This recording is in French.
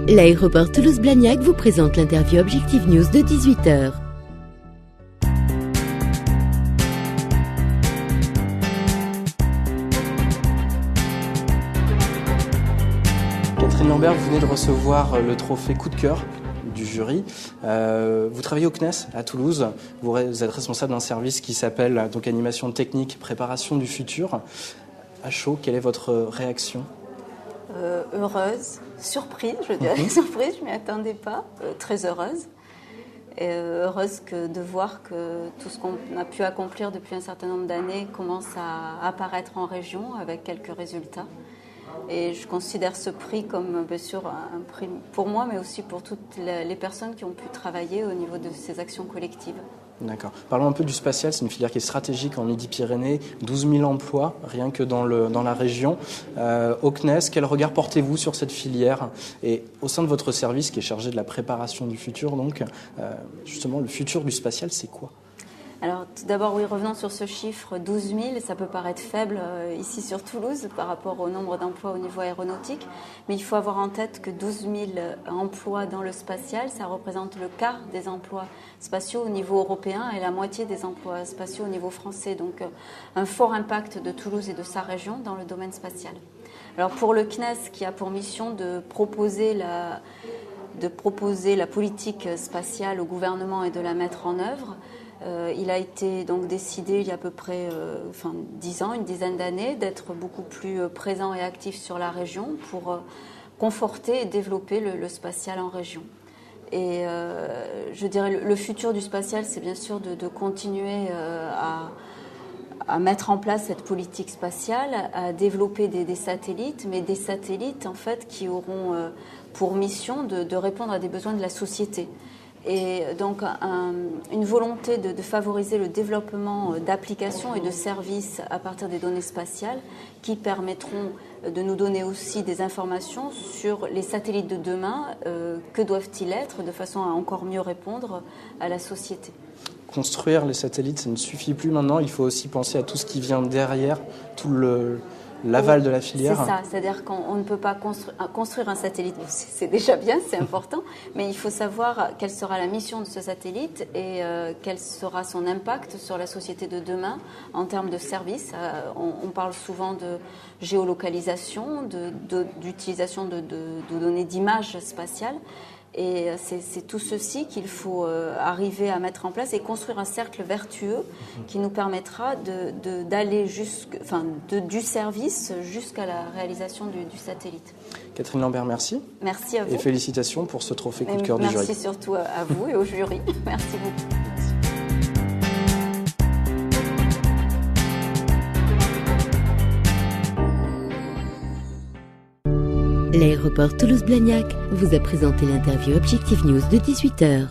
L'aéroport Toulouse-Blagnac vous présente l'interview Objectif News de 18h. Catherine Lambert, vous venez de recevoir le trophée coup de cœur du jury. Vous travaillez au CNES à Toulouse. Vous êtes responsable d'un service qui s'appelle donc animation technique, préparation du futur. À chaud, quelle est votre réaction ? Heureuse, surprise, je dirais surprise, je ne m'y attendais pas, très heureuse. Et heureuse de voir que tout ce qu'on a pu accomplir depuis un certain nombre d'années commence à apparaître en région avec quelques résultats. Et je considère ce prix comme bien sûr un prix pour moi, mais aussi pour toutes les personnes qui ont pu travailler au niveau de ces actions collectives. D'accord. Parlons un peu du spatial, c'est une filière qui est stratégique en Midi-Pyrénées, 12 000 emplois rien que dans la région. Au CNES, quel regard portez-vous sur cette filière ? Et au sein de votre service qui est chargé de la préparation du futur, donc, justement, le futur du spatial, c'est quoi ? Alors tout d'abord, oui, revenons sur ce chiffre 12 000, ça peut paraître faible ici sur Toulouse par rapport au nombre d'emplois au niveau aéronautique, mais il faut avoir en tête que 12 000 emplois dans le spatial, ça représente le quart des emplois spatiaux au niveau européen et la moitié des emplois spatiaux au niveau français, donc un fort impact de Toulouse et de sa région dans le domaine spatial. Alors pour le CNES qui a pour mission de proposer la politique spatiale au gouvernement et de la mettre en œuvre, il a été donc décidé il y a à peu près 10 ans, une dizaine d'années, d'être beaucoup plus présent et actif sur la région pour conforter et développer le spatial en région. Et je dirais le futur du spatial, c'est bien sûr de continuer à mettre en place cette politique spatiale, à développer des satellites, mais des satellites en fait qui auront pour mission de répondre à des besoins de la société. Et donc une volonté de favoriser le développement d'applications et de services à partir des données spatiales qui permettront de nous donner aussi des informations sur les satellites de demain, que doivent-ils être de façon à encore mieux répondre à la société. Construire les satellites, ça ne suffit plus maintenant, il faut aussi penser à tout ce qui vient derrière, tout l'aval de la filière. C'est ça, c'est-à-dire qu'on ne peut pas construire un satellite, c'est déjà bien, c'est important, mais il faut savoir quelle sera la mission de ce satellite et quel sera son impact sur la société de demain en termes de services. On parle souvent de géolocalisation, d'utilisation de données d'images spatiales. Et c'est tout ceci qu'il faut arriver à mettre en place et construire un cercle vertueux qui nous permettra d'aller du service jusqu'à la réalisation du satellite. Catherine Lambert, merci. Merci à vous. Et félicitations pour ce trophée coup de cœur du jury. Merci surtout à vous et au jury. Merci beaucoup. L'aéroport Toulouse-Blagnac vous a présenté l'interview Objectif News de 18h.